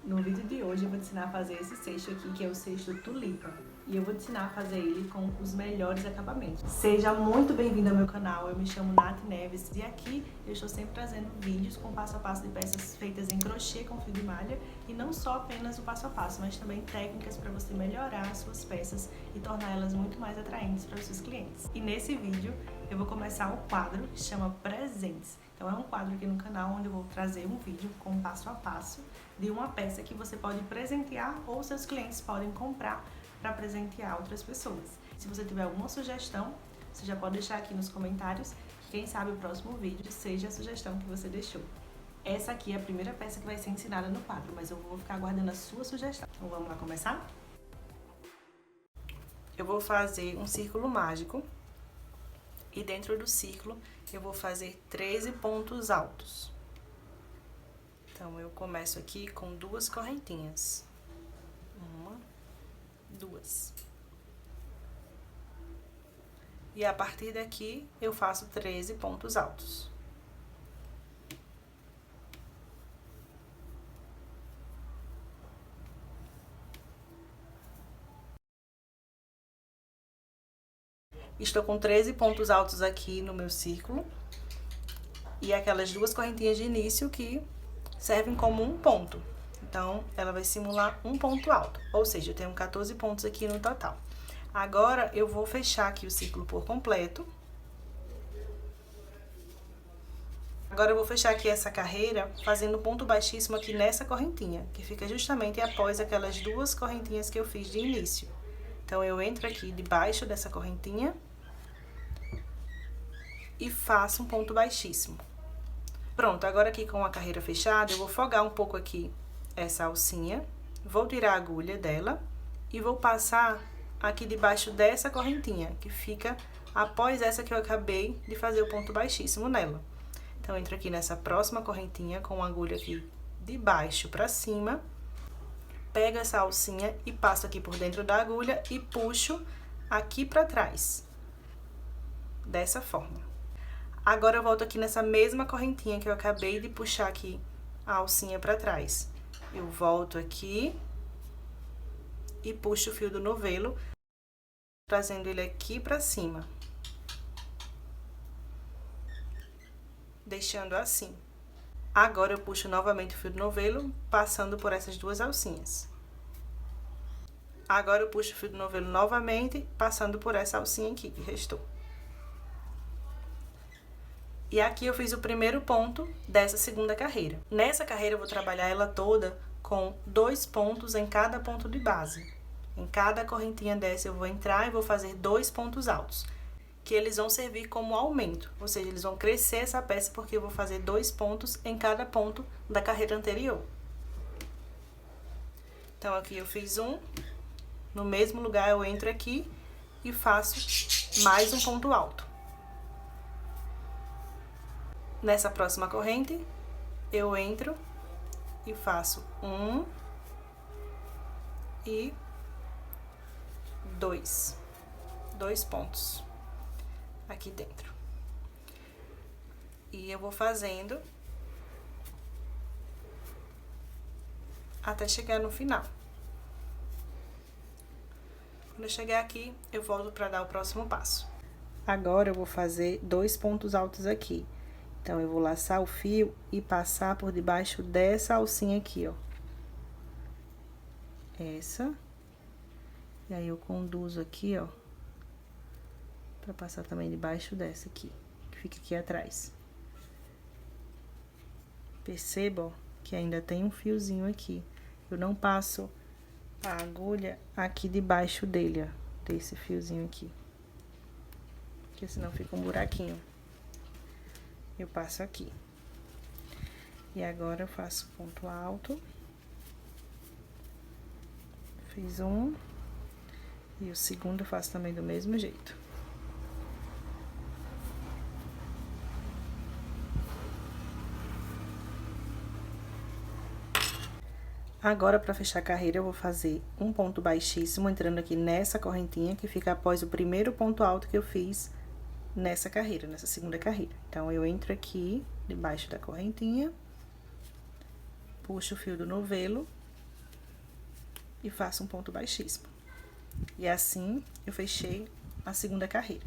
No vídeo de hoje eu vou te ensinar a fazer esse cesto aqui, que é o cesto tulipa. E eu vou te ensinar a fazer ele com os melhores acabamentos. Seja muito bem-vindo ao meu canal, eu me chamo Nath Neves e aqui eu estou sempre trazendo vídeos com passo a passo de peças feitas em crochê com fio de malha. E não só apenas o passo a passo, mas também técnicas para você melhorar as suas peças e tornar elas muito mais atraentes para os seus clientes. E nesse vídeo eu vou começar o quadro que chama Presentes. Então é um quadro aqui no canal onde eu vou trazer um vídeo com passo a passo de uma peça que você pode presentear ou seus clientes podem comprar para presentear outras pessoas. Se você tiver alguma sugestão, você já pode deixar aqui nos comentários, que quem sabe o próximo vídeo seja a sugestão que você deixou. Essa aqui é a primeira peça que vai ser ensinada no quadro, mas eu vou ficar aguardando a sua sugestão. Então vamos lá começar? Eu vou fazer um círculo mágico e dentro do círculo eu vou fazer 13 pontos altos. Então, eu começo aqui com 2 correntinhas. 1, 2. E a partir daqui, eu faço 13 pontos altos. Estou com 13 pontos altos aqui no meu círculo. E aquelas 2 correntinhas de início que servem como um ponto. Então, ela vai simular um ponto alto, ou seja, eu tenho 14 pontos aqui no total. Agora, eu vou fechar aqui o círculo por completo. Agora, eu vou fechar aqui essa carreira fazendo ponto baixíssimo aqui nessa correntinha, que fica justamente após aquelas 2 correntinhas que eu fiz de início. Então, eu entro aqui debaixo dessa correntinha e faço um ponto baixíssimo. Pronto, agora aqui com a carreira fechada, eu vou folgar um pouco aqui essa alcinha, vou tirar a agulha dela e vou passar aqui debaixo dessa correntinha, que fica após essa que eu acabei de fazer o ponto baixíssimo nela. Então, entro aqui nessa próxima correntinha com a agulha aqui de baixo pra cima, pego essa alcinha e passo aqui por dentro da agulha e puxo aqui pra trás, dessa forma. Agora, eu volto aqui nessa mesma correntinha que eu acabei de puxar aqui a alcinha pra trás. Eu volto aqui e puxo o fio do novelo, trazendo ele aqui pra cima. Deixando assim. Agora, eu puxo novamente o fio do novelo, passando por essas 2 alcinhas. Agora, eu puxo o fio do novelo novamente, passando por essa alcinha aqui que restou. E aqui eu fiz o primeiro ponto dessa segunda carreira. Nessa carreira eu vou trabalhar ela toda com 2 pontos em cada ponto de base. Em cada correntinha dessa eu vou entrar e vou fazer 2 pontos altos, que eles vão servir como aumento, ou seja, eles vão crescer essa peça porque eu vou fazer 2 pontos em cada ponto da carreira anterior. Então, aqui eu fiz um, no mesmo lugar eu entro aqui e faço mais um ponto alto. Nessa próxima corrente, eu entro e faço 1 e 2 pontos aqui dentro. E eu vou fazendo até chegar no final. Quando eu chegar aqui, eu volto para dar o próximo passo. Agora, eu vou fazer 2 pontos altos aqui. Então, eu vou laçar o fio e passar por debaixo dessa alcinha aqui, ó. Essa. E aí, eu conduzo aqui, ó. Pra passar também debaixo dessa aqui, que fica aqui atrás. Perceba, ó, que ainda tem um fiozinho aqui. Eu não passo a agulha aqui debaixo dele, ó. Desse fiozinho aqui. Porque senão fica um buraquinho. Eu passo aqui. E agora, eu faço ponto alto. Fiz um. E o segundo eu faço também do mesmo jeito. Agora, pra fechar a carreira, eu vou fazer um ponto baixíssimo, entrando aqui nessa correntinha, que fica após o primeiro ponto alto que eu fiz nessa carreira, nessa segunda carreira. Então, eu entro aqui, debaixo da correntinha, puxo o fio do novelo e faço um ponto baixíssimo. E assim, eu fechei a segunda carreira.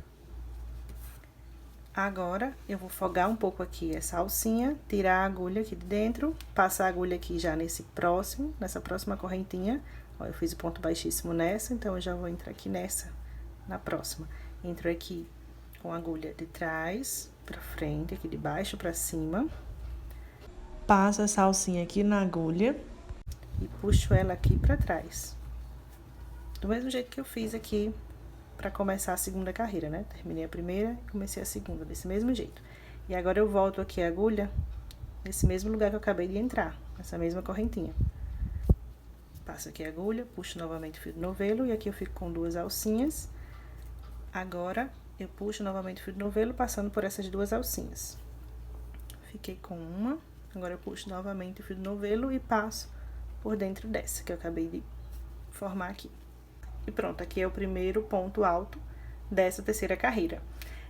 Agora, eu vou folgar um pouco aqui essa alcinha, tirar a agulha aqui de dentro, passar a agulha aqui já nessa próxima correntinha. Ó, eu fiz o ponto baixíssimo nessa, então eu já vou entrar aqui nessa, na próxima. Entro aqui com a agulha de trás pra frente, aqui de baixo pra cima. Passo essa alcinha aqui na agulha e puxo ela aqui pra trás. Do mesmo jeito que eu fiz aqui pra começar a segunda carreira, né? Terminei a primeira e comecei a segunda, desse mesmo jeito. E agora eu volto aqui a agulha nesse mesmo lugar que eu acabei de entrar, nessa mesma correntinha. Passo aqui a agulha, puxo novamente o fio de novelo e aqui eu fico com 2 alcinhas. Agora, eu puxo novamente o fio de novelo, passando por essas 2 alcinhas. Fiquei com uma, agora eu puxo novamente o fio de novelo e passo por dentro dessa que eu acabei de formar aqui. E pronto, aqui é o primeiro ponto alto dessa terceira carreira.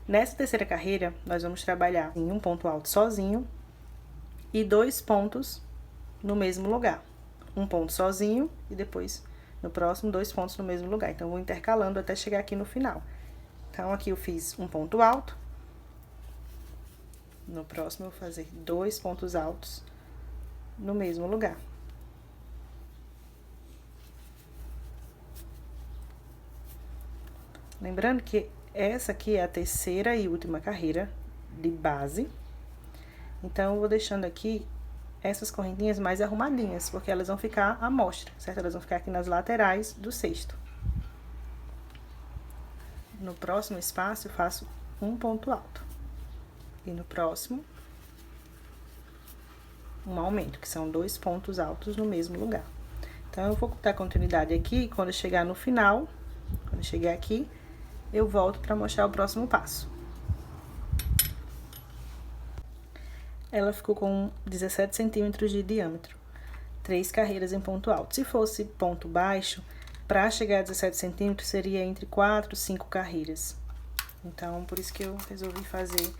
Nessa terceira carreira, nós vamos trabalhar em um ponto alto sozinho e 2 pontos no mesmo lugar. Um ponto sozinho e depois, no próximo, 2 pontos no mesmo lugar. Então, eu vou intercalando até chegar aqui no final. Então, aqui eu fiz um ponto alto. No próximo, eu vou fazer 2 pontos altos no mesmo lugar. Lembrando que essa aqui é a terceira e última carreira de base. Então, eu vou deixando aqui essas correntinhas mais arrumadinhas, porque elas vão ficar à mostra, certo? Elas vão ficar aqui nas laterais do cesto. No próximo espaço, eu faço um ponto alto. E no próximo, um aumento, que são 2 pontos altos no mesmo lugar. Então, eu vou dar continuidade aqui, e quando eu chegar no final, quando eu chegar aqui, eu volto para mostrar o próximo passo. Ela ficou com 17 centímetros de diâmetro, 3 carreiras em ponto alto. Se fosse ponto baixo, para chegar a 17 centímetros, seria entre 4 e 5 carreiras. Então, por isso que eu resolvi fazer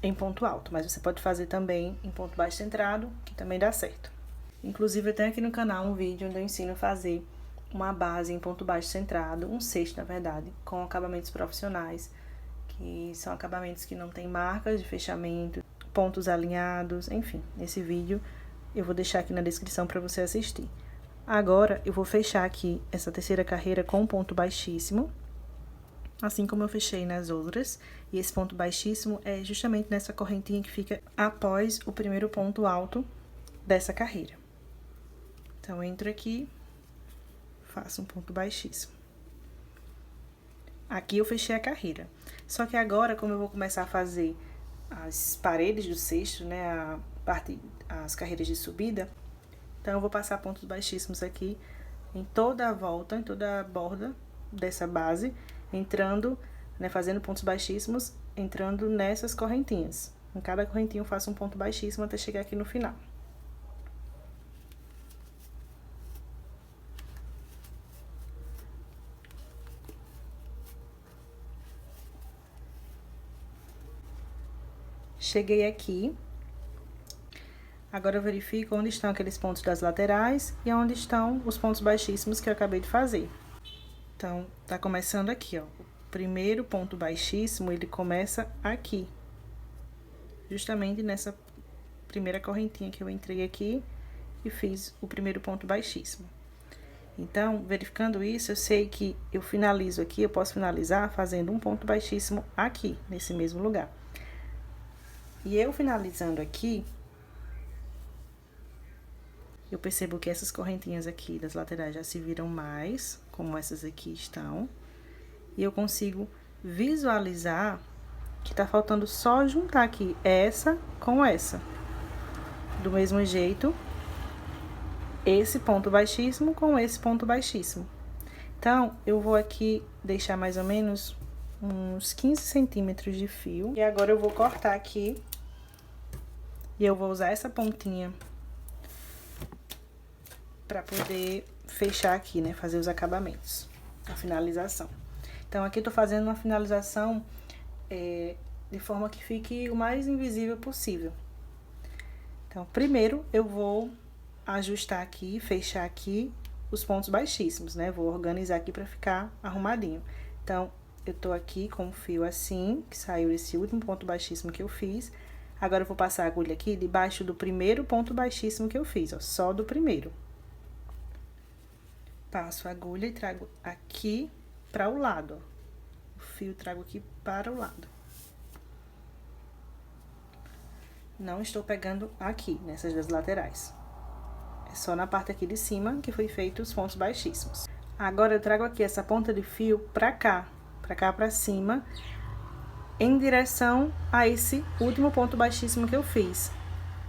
em ponto alto. Mas você pode fazer também em ponto baixo centrado, que também dá certo. Inclusive, eu tenho aqui no canal um vídeo onde eu ensino a fazer uma base em ponto baixo centrado, um cesto, na verdade, com acabamentos profissionais, que são acabamentos que não tem marcas de fechamento, pontos alinhados, enfim. Esse vídeo eu vou deixar aqui na descrição para você assistir. Agora, eu vou fechar aqui essa terceira carreira com um ponto baixíssimo, assim como eu fechei nas outras. E esse ponto baixíssimo é justamente nessa correntinha que fica após o primeiro ponto alto dessa carreira. Então, eu entro aqui, faço um ponto baixíssimo. Aqui eu fechei a carreira. Só que agora, como eu vou começar a fazer as paredes do cesto, né, as carreiras de subida, então eu vou passar pontos baixíssimos aqui em toda a volta, em toda a borda dessa base, entrando, né, fazendo pontos baixíssimos, entrando nessas correntinhas. Em cada correntinha eu faço um ponto baixíssimo até chegar aqui no final. Cheguei aqui, agora eu verifico onde estão aqueles pontos das laterais e onde estão os pontos baixíssimos que eu acabei de fazer. Então, tá começando aqui, ó, o primeiro ponto baixíssimo, ele começa aqui, justamente nessa primeira correntinha que eu entrei aqui e fiz o primeiro ponto baixíssimo. Então, verificando isso, eu sei que eu finalizo aqui, eu posso finalizar fazendo um ponto baixíssimo aqui, nesse mesmo lugar. E eu finalizando aqui, eu percebo que essas correntinhas aqui das laterais já se viram mais, como essas aqui estão. E eu consigo visualizar que tá faltando só juntar aqui essa com essa. Do mesmo jeito, esse ponto baixíssimo com esse ponto baixíssimo. Então, eu vou aqui deixar mais ou menos uns 15 centímetros de fio. E agora eu vou cortar aqui. E eu vou usar essa pontinha pra poder fechar aqui, né? Fazer os acabamentos, a finalização. Então, aqui eu tô fazendo uma finalização de forma que fique o mais invisível possível. Então, primeiro eu vou ajustar aqui, fechar aqui os pontos baixíssimos, né? Vou organizar aqui pra ficar arrumadinho. Então, eu tô aqui com o fio assim, que saiu esse último ponto baixíssimo que eu fiz. Agora, eu vou passar a agulha aqui debaixo do primeiro ponto baixíssimo que eu fiz, ó, só do primeiro. Passo a agulha e trago aqui para o lado, ó. O fio trago aqui para o lado. Não estou pegando aqui, nessas duas laterais. É só na parte aqui de cima que foi feito os pontos baixíssimos. Agora, eu trago aqui essa ponta de fio pra cá pra cima, em direção a esse último ponto baixíssimo que eu fiz.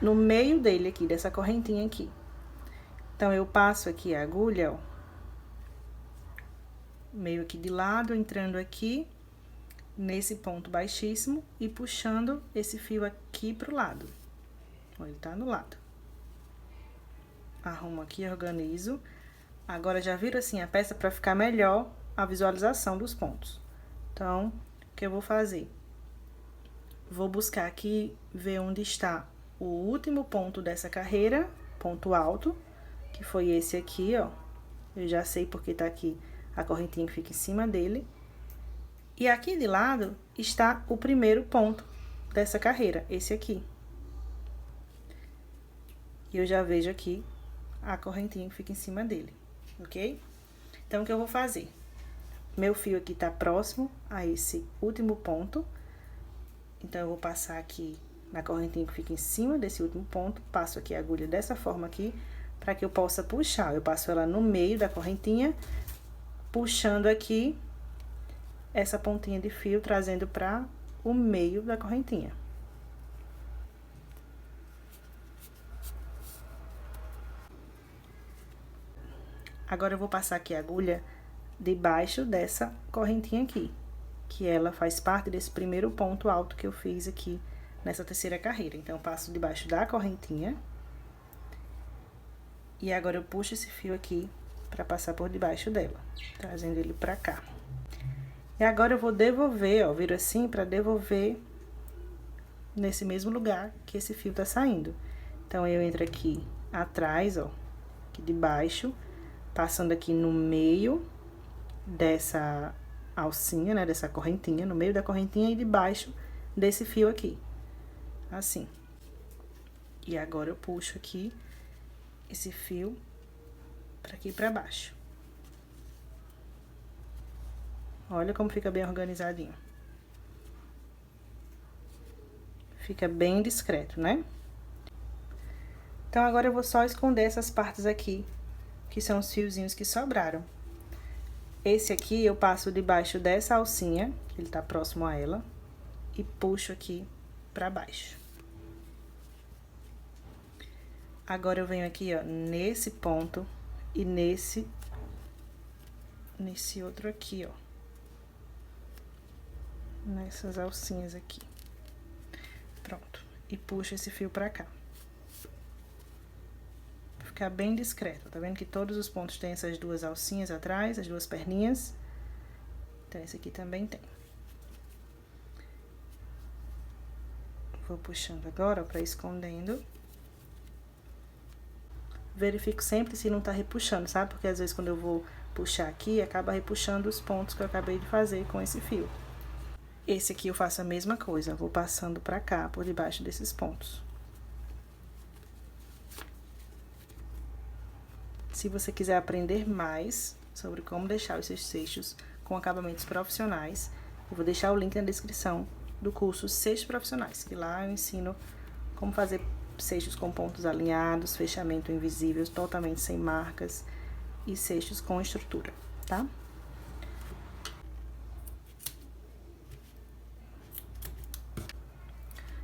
No meio dele aqui, dessa correntinha aqui. Então, eu passo aqui a agulha, ó. Meio aqui de lado, entrando aqui, nesse ponto baixíssimo e puxando esse fio aqui pro lado. Ó, ele tá no lado. Arrumo aqui, organizo. Agora, já viro assim a peça pra ficar melhor a visualização dos pontos. Então, o que eu vou fazer? Vou buscar aqui, ver onde está o último ponto dessa carreira, ponto alto, que foi esse aqui, ó. Eu já sei porque tá aqui a correntinha que fica em cima dele. E aqui de lado está o primeiro ponto dessa carreira, esse aqui. E eu já vejo aqui a correntinha que fica em cima dele, ok? Então, o que eu vou fazer? Meu fio aqui tá próximo a esse último ponto. Então, eu vou passar aqui na correntinha que fica em cima desse último ponto. Passo aqui a agulha dessa forma aqui, para que eu possa puxar. Eu passo ela no meio da correntinha, puxando aqui essa pontinha de fio, trazendo para o meio da correntinha. Agora, eu vou passar aqui a agulha debaixo dessa correntinha aqui, que ela faz parte desse primeiro ponto alto que eu fiz aqui nessa terceira carreira. Então, eu passo debaixo da correntinha. E agora, eu puxo esse fio aqui pra passar por debaixo dela, trazendo ele pra cá. E agora, eu vou devolver, ó, viro assim pra devolver nesse mesmo lugar que esse fio tá saindo. Então, eu entro aqui atrás, ó, aqui de baixo, passando aqui no meio dessa alcinha, né, dessa correntinha, no meio da correntinha e debaixo desse fio aqui, assim. E agora, eu puxo aqui esse fio pra aqui pra baixo. Olha como fica bem organizadinho. Fica bem discreto, né? Então, agora eu vou só esconder essas partes aqui, que são os fiozinhos que sobraram. Esse aqui eu passo debaixo dessa alcinha, que ele tá próximo a ela, e puxo aqui pra baixo. Agora, eu venho aqui, ó, nesse ponto e nesse outro aqui, ó. Nessas alcinhas aqui. Pronto. E puxo esse fio pra cá. Ficar bem discreto. Tá vendo que todos os pontos têm essas duas alcinhas atrás, as duas perninhas? Então, esse aqui também tem. Vou puxando agora, ó, pra ir escondendo. Verifico sempre se não tá repuxando, sabe? Porque às vezes quando eu vou puxar aqui, acaba repuxando os pontos que eu acabei de fazer com esse fio. Esse aqui eu faço a mesma coisa, vou passando pra cá, por debaixo desses pontos. Se você quiser aprender mais sobre como deixar os seus seixos com acabamentos profissionais, eu vou deixar o link na descrição do curso Seixos Profissionais, que lá eu ensino como fazer seixos com pontos alinhados, fechamento invisível, totalmente sem marcas e seixos com estrutura, tá?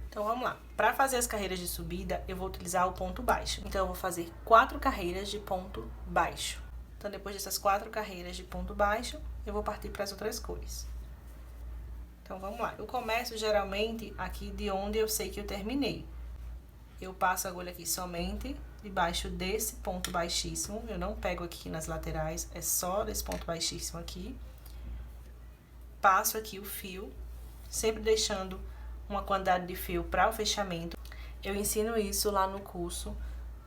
Então, vamos lá. Para fazer as carreiras de subida, eu vou utilizar o ponto baixo. Então, eu vou fazer 4 carreiras de ponto baixo. Então, depois dessas 4 carreiras de ponto baixo, eu vou partir para as outras cores. Então, vamos lá. Eu começo, geralmente, aqui de onde eu sei que eu terminei. Eu passo a agulha aqui somente debaixo desse ponto baixíssimo. Eu não pego aqui nas laterais, é só desse ponto baixíssimo aqui. Passo aqui o fio, sempre deixando uma quantidade de fio para o fechamento. Eu ensino isso lá no curso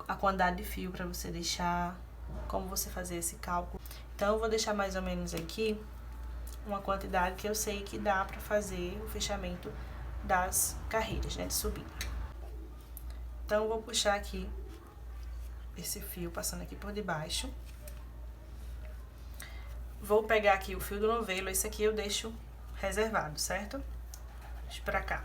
a quantidade de fio para você deixar, como você fazer esse cálculo. Então, eu vou deixar mais ou menos aqui uma quantidade que eu sei que dá para fazer o fechamento das carreiras, né, de subida. Então, eu vou puxar aqui esse fio, passando aqui por debaixo. Vou pegar aqui o fio do novelo, esse aqui eu deixo reservado, certo? Deixa pra cá.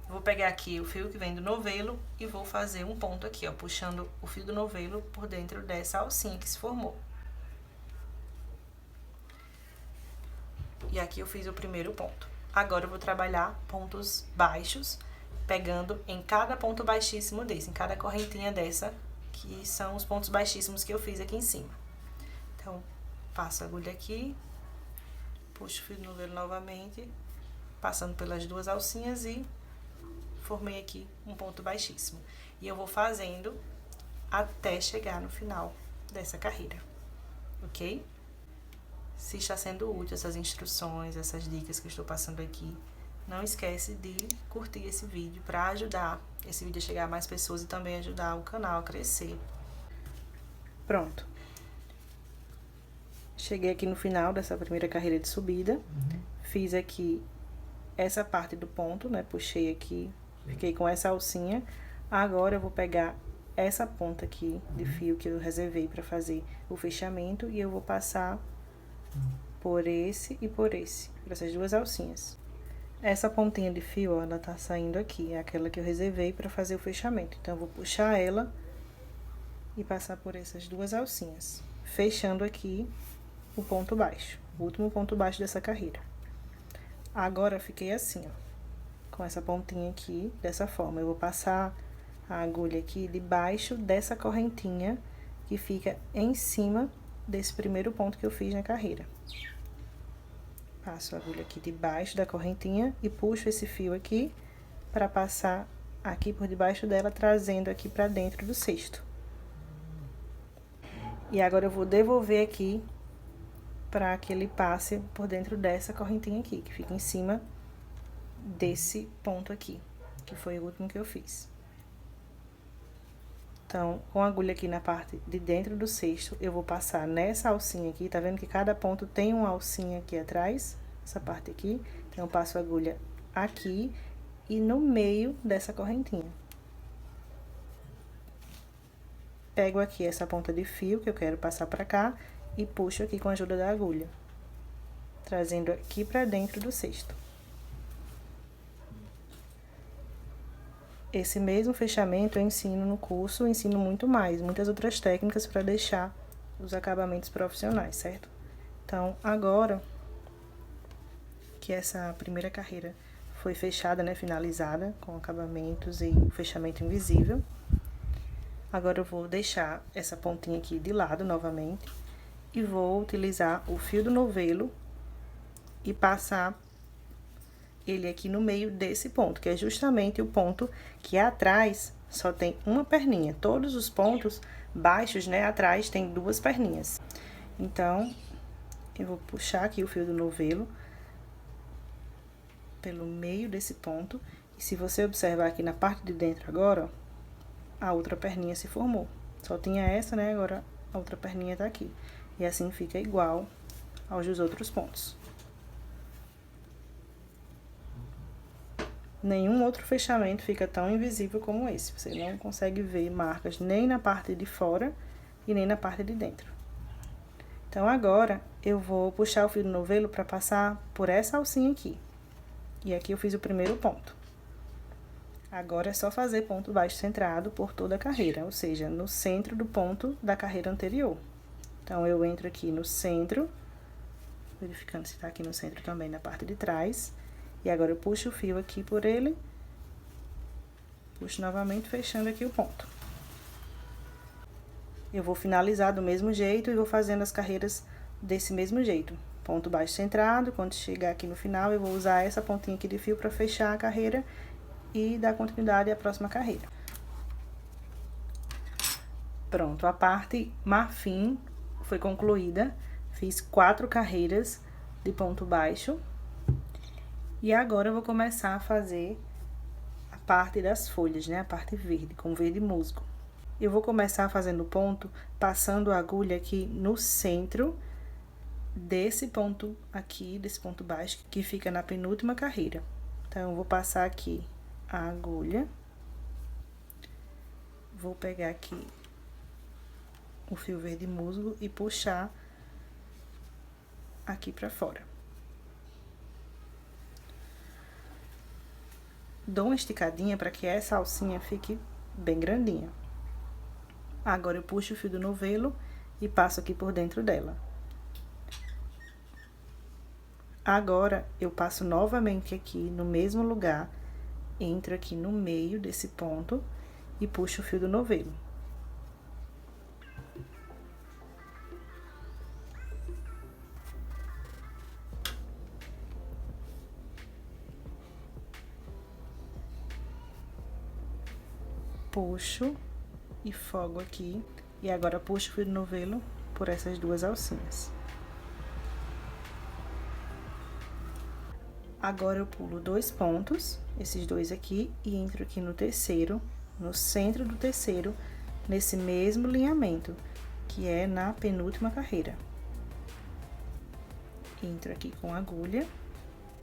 Vou pegar aqui o fio que vem do novelo e vou fazer um ponto aqui, ó, puxando o fio do novelo por dentro dessa alcinha que se formou. E aqui eu fiz o primeiro ponto. Agora eu vou trabalhar pontos baixos, pegando em cada ponto baixíssimo desse, em cada correntinha dessa, que são os pontos baixíssimos que eu fiz aqui em cima. Então, passo a agulha aqui, puxo o fio do novelo novamente, passando pelas duas alcinhas e formei aqui um ponto baixíssimo. E eu vou fazendo até chegar no final dessa carreira, ok? Se está sendo útil essas instruções, essas dicas que eu estou passando aqui, não esquece de curtir esse vídeo para ajudar esse vídeo a chegar a mais pessoas e também ajudar o canal a crescer. Pronto. Cheguei aqui no final dessa primeira carreira de subida, fiz aqui essa parte do ponto, né, puxei aqui, fiquei com essa alcinha. Agora eu vou pegar essa ponta aqui de fio que eu reservei para fazer o fechamento e eu vou passar por esse e por essas duas alcinhas. Essa pontinha de fio, ó, ela tá saindo aqui, é aquela que eu reservei para fazer o fechamento. Então, eu vou puxar ela e passar por essas duas alcinhas, fechando aqui o ponto baixo, o último ponto baixo dessa carreira. Agora, eu fiquei assim, ó, com essa pontinha aqui, dessa forma. Eu vou passar a agulha aqui debaixo dessa correntinha que fica em cima desse primeiro ponto que eu fiz na carreira. Passo a agulha aqui debaixo da correntinha e puxo esse fio aqui para passar aqui por debaixo dela, trazendo aqui para dentro do cesto. E agora eu vou devolver aqui para que ele passe por dentro dessa correntinha aqui, que fica em cima desse ponto aqui, que foi o último que eu fiz. Então, com a agulha aqui na parte de dentro do cesto, eu vou passar nessa alcinha aqui, tá vendo que cada ponto tem uma alcinha aqui atrás, essa parte aqui. Então, eu passo a agulha aqui e no meio dessa correntinha. Pego aqui essa ponta de fio que eu quero passar pra cá e puxo aqui com a ajuda da agulha, trazendo aqui pra dentro do cesto. Esse mesmo fechamento eu ensino no curso, eu ensino muitas outras técnicas para deixar os acabamentos profissionais, certo? Então, agora que essa primeira carreira foi fechada, né, finalizada, com acabamentos e fechamento invisível, agora eu vou deixar essa pontinha aqui de lado novamente e vou utilizar o fio do novelo e passar ele aqui no meio desse ponto, que é justamente o ponto que atrás só tem uma perninha. Todos os pontos baixos, né, atrás tem duas perninhas. Então, eu vou puxar aqui o fio do novelo pelo meio desse ponto. E se você observar aqui na parte de dentro agora, ó, a outra perninha se formou. Só tinha essa, né, agora a outra perninha tá aqui. E assim fica igual aos dos outros pontos. Nenhum outro fechamento fica tão invisível como esse. Você não consegue ver marcas nem na parte de fora e nem na parte de dentro. Então, agora, eu vou puxar o fio do novelo para passar por essa alcinha aqui. E aqui eu fiz o primeiro ponto. Agora, é só fazer ponto baixo centrado por toda a carreira, ou seja, no centro do ponto da carreira anterior. Então, eu entro aqui no centro, verificando se tá aqui no centro também na parte de trás. E agora eu puxo o fio aqui por ele, puxo novamente, fechando aqui o ponto. Eu vou finalizar do mesmo jeito e vou fazendo as carreiras desse mesmo jeito. Ponto baixo centrado, quando chegar aqui no final, eu vou usar essa pontinha aqui de fio para fechar a carreira e dar continuidade à próxima carreira. Pronto, a parte marfim foi concluída, fiz 4 carreiras de ponto baixo. E agora eu vou começar a fazer a parte das folhas, né? A parte verde, com verde musgo. Eu vou começar fazendo ponto, passando a agulha aqui no centro desse ponto aqui, desse ponto baixo, que fica na penúltima carreira. Então, eu vou passar aqui a agulha. Vou pegar aqui o fio verde musgo e puxar aqui pra fora. Dou uma esticadinha para que essa alcinha fique bem grandinha. Agora, eu puxo o fio do novelo e passo aqui por dentro dela. Agora, eu passo novamente aqui no mesmo lugar, entro aqui no meio desse ponto e puxo o fio do novelo. Puxo e folgo aqui, e agora puxo o fio do novelo por essas duas alcinhas. Agora, eu pulo 2 pontos, esses dois aqui, e entro aqui no terceiro, no centro do terceiro, nesse mesmo alinhamento, que é na penúltima carreira. Entro aqui com a agulha,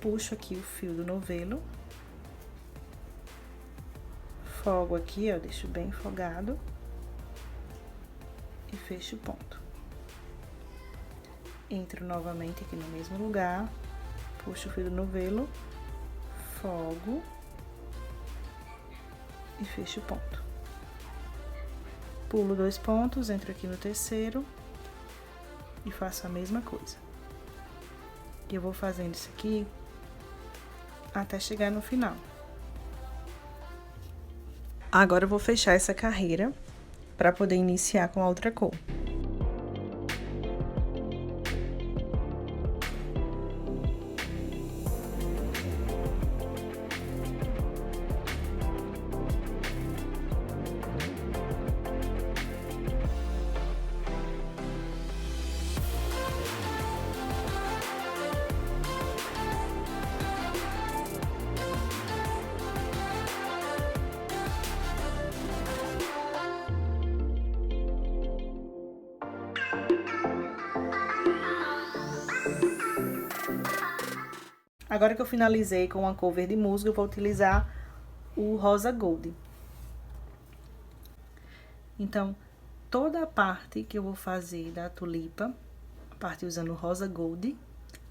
puxo aqui o fio do novelo, folgo aqui, ó, deixo bem folgado, e fecho o ponto. Entro novamente aqui no mesmo lugar, puxo o fio do novelo, folgo e fecho o ponto. Pulo 2 pontos, entro aqui no terceiro e faço a mesma coisa. E eu vou fazendo isso aqui até chegar no final. Agora, eu vou fechar essa carreira para poder iniciar com a outra cor. Agora que eu finalizei com a cor verde musgo, eu vou utilizar o rosa gold. Então, toda a parte que eu vou fazer da tulipa, a parte usando o rosa gold,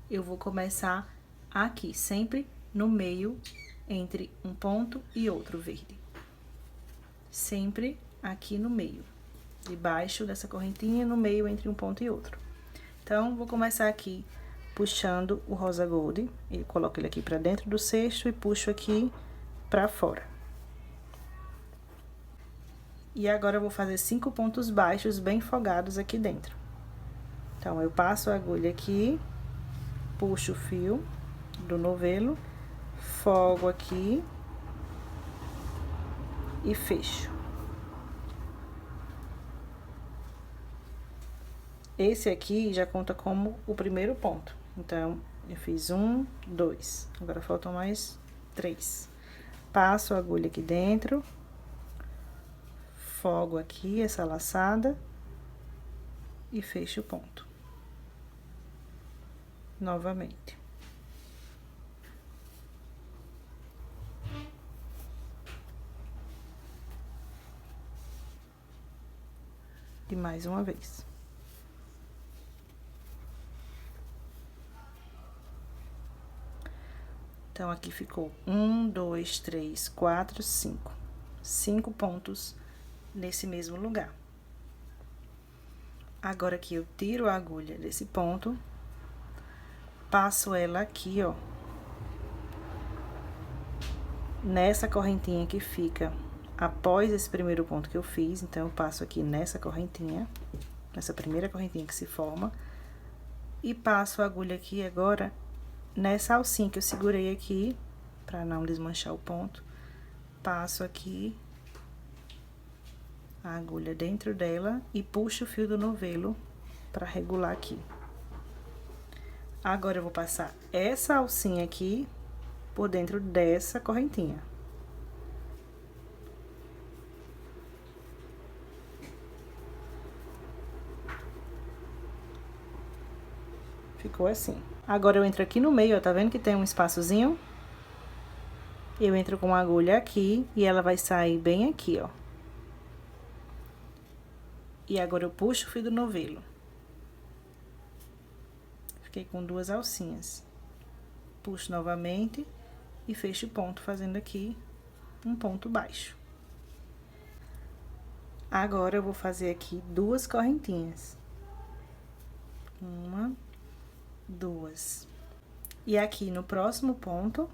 eu vou começar aqui, sempre no meio, entre um ponto e outro verde. Sempre aqui no meio, debaixo dessa correntinha, no meio entre um ponto e outro. Então, vou começar aqui puxando o rosa gold, e coloco ele aqui pra dentro do cesto e puxo aqui pra fora. E agora, eu vou fazer 5 pontos baixos bem folgados aqui dentro. Então, eu passo a agulha aqui, puxo o fio do novelo, folgo aqui e fecho. Esse aqui já conta como o primeiro ponto. Então, eu fiz 1, 2, agora faltam mais 3. Passo a agulha aqui dentro, folgo aqui essa laçada e fecho o ponto. Novamente. E mais uma vez. Então, aqui ficou 1, 2, 3, 4, 5. 5 pontos nesse mesmo lugar. Agora, aqui, eu tiro a agulha desse ponto, passo ela aqui, ó, nessa correntinha que fica após esse primeiro ponto que eu fiz. Então, eu passo aqui nessa correntinha, nessa primeira correntinha que se forma, e passo a agulha aqui agora nessa alcinha que eu segurei aqui, pra não desmanchar o ponto. Passo aqui a agulha dentro dela e puxo o fio do novelo pra regular aqui. Agora, eu vou passar essa alcinha aqui por dentro dessa correntinha. Ficou assim. Agora eu entro aqui no meio, ó, tá vendo que tem um espaçozinho? Eu entro com a agulha aqui e ela vai sair bem aqui, ó. E agora eu puxo o fio do novelo. Fiquei com 2 alcinhas. Puxo novamente e fecho o ponto, fazendo aqui um ponto baixo. Agora eu vou fazer aqui 2 correntinhas. 1, 2. E aqui no próximo ponto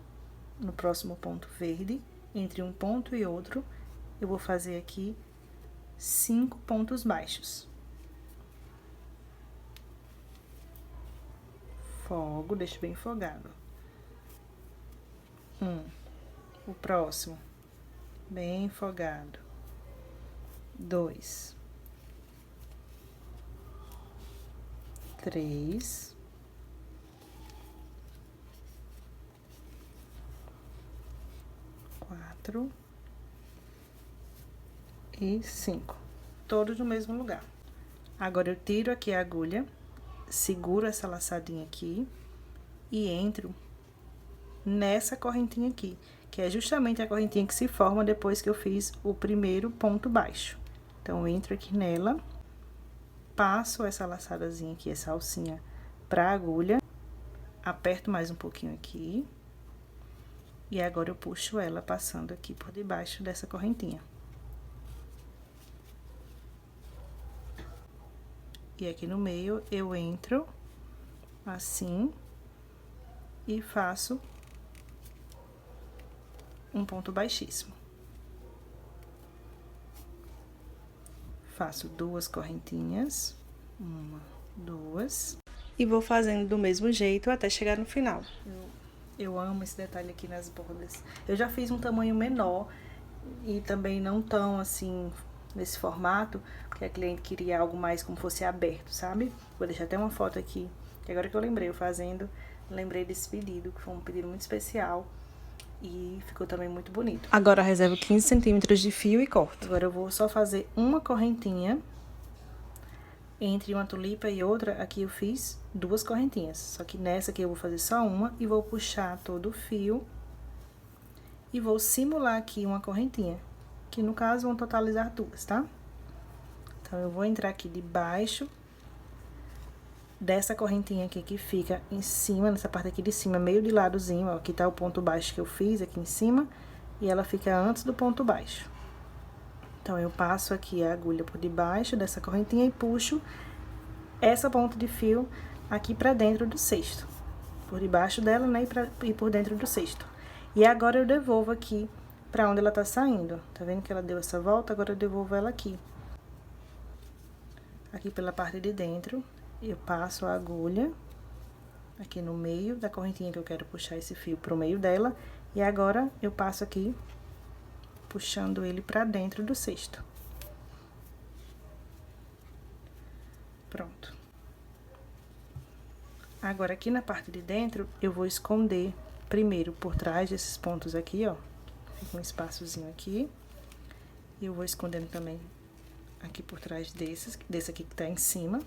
verde, entre um ponto e outro, eu vou fazer aqui 5 pontos baixos. Fogo, deixo bem folgado. O próximo, bem folgado. 2, 3, 4 e 5, todos no mesmo lugar. Agora eu tiro aqui a agulha, seguro essa laçadinha aqui e entro nessa correntinha aqui, que é justamente a correntinha que se forma depois que eu fiz o primeiro ponto baixo. Então, eu entro aqui nela, passo essa laçadazinha aqui, essa alcinha pra agulha, aperto mais um pouquinho aqui, e agora eu puxo ela passando aqui por debaixo dessa correntinha. E aqui no meio, eu entro assim e faço um ponto baixíssimo. Faço 2 correntinhas, 1, 2, e vou fazendo do mesmo jeito até chegar no final. Eu amo esse detalhe aqui nas bordas. Eu já fiz um tamanho menor e também não tão assim nesse formato, porque a cliente queria algo mais como fosse aberto, sabe? Vou deixar até uma foto aqui, que agora que eu lembrei, lembrei desse pedido, que foi um pedido muito especial. E ficou também muito bonito. Agora eu reservo 15 centímetros de fio e corto. Agora eu vou só fazer uma correntinha. Entre uma tulipa e outra, aqui eu fiz 2 correntinhas. Só que nessa aqui eu vou fazer só uma e vou puxar todo o fio. E vou simular aqui uma correntinha. Que no caso vão totalizar 2, tá? Então, eu vou entrar aqui debaixo dessa correntinha aqui que fica em cima, nessa parte aqui de cima, meio de ladozinho, ó, aqui tá o ponto baixo que eu fiz aqui em cima, e ela fica antes do ponto baixo. Então, eu passo aqui a agulha por debaixo dessa correntinha e puxo essa ponta de fio aqui pra dentro do cesto. Por debaixo dela, né, e por dentro do cesto. E agora eu devolvo aqui pra onde ela tá saindo. Tá vendo que ela deu essa volta? Agora eu devolvo ela aqui. Aqui pela parte de dentro. Eu passo a agulha aqui no meio da correntinha que eu quero puxar esse fio pro meio dela. E agora, eu passo aqui, puxando ele pra dentro do cesto. Pronto. Agora, aqui na parte de dentro, eu vou esconder primeiro por trás desses pontos aqui, ó. Fica um espaçozinho aqui. E eu vou escondendo também aqui por trás desse aqui que tá em cima.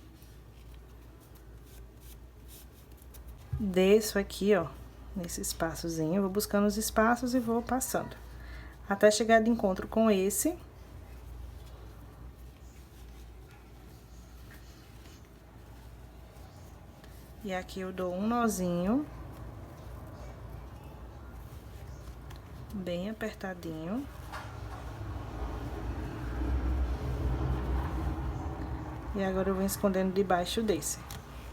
Desço aqui, ó, nesse espaçozinho, vou buscando os espaços e vou passando. Até chegar de encontro com esse. E aqui eu dou um nozinho. Bem apertadinho. E agora eu vou escondendo debaixo desse.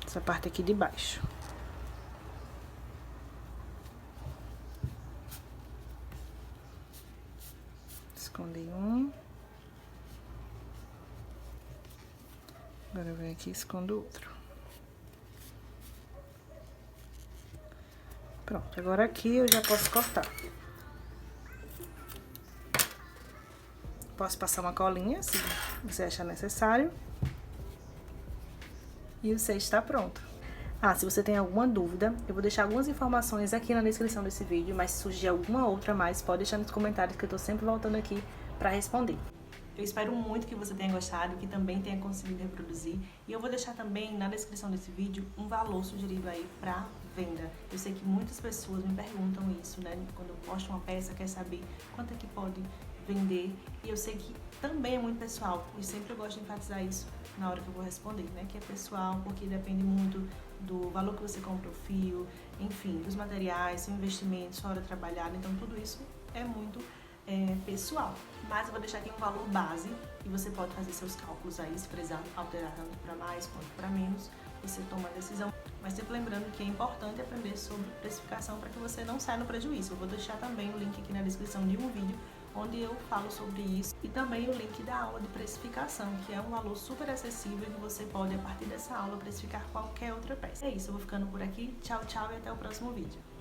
Essa parte aqui de baixo. Escondi um. Agora eu venho aqui e escondo o outro. Pronto, agora aqui eu já posso cortar. Posso passar uma colinha, se você achar necessário. E o cesto está pronto. Ah, se você tem alguma dúvida, eu vou deixar algumas informações aqui na descrição desse vídeo, mas se surgir alguma outra a mais, pode deixar nos comentários que eu tô sempre voltando aqui pra responder. Eu espero muito que você tenha gostado, que também tenha conseguido reproduzir. E eu vou deixar também na descrição desse vídeo um valor sugerido aí para venda. Eu sei que muitas pessoas me perguntam isso, né? Quando eu posto uma peça, quer saber quanto é que pode vender. E eu sei que também é muito pessoal. E sempre eu gosto de enfatizar isso na hora que eu vou responder, né? Que é pessoal, porque depende muito do valor que você compra o fio, enfim, dos materiais, seu investimento, sua hora trabalhada. Então tudo isso é muito pessoal. Mas eu vou deixar aqui um valor base e você pode fazer seus cálculos aí, se precisar alterar tanto para mais quanto para menos, você toma a decisão. Mas sempre lembrando que é importante aprender sobre precificação para que você não saia no prejuízo. Eu vou deixar também o link aqui na descrição de um vídeo onde eu falo sobre isso e também o link da aula de precificação, que é um valor super acessível e você pode, a partir dessa aula, precificar qualquer outra peça. É isso, eu vou ficando por aqui. Tchau, tchau e até o próximo vídeo.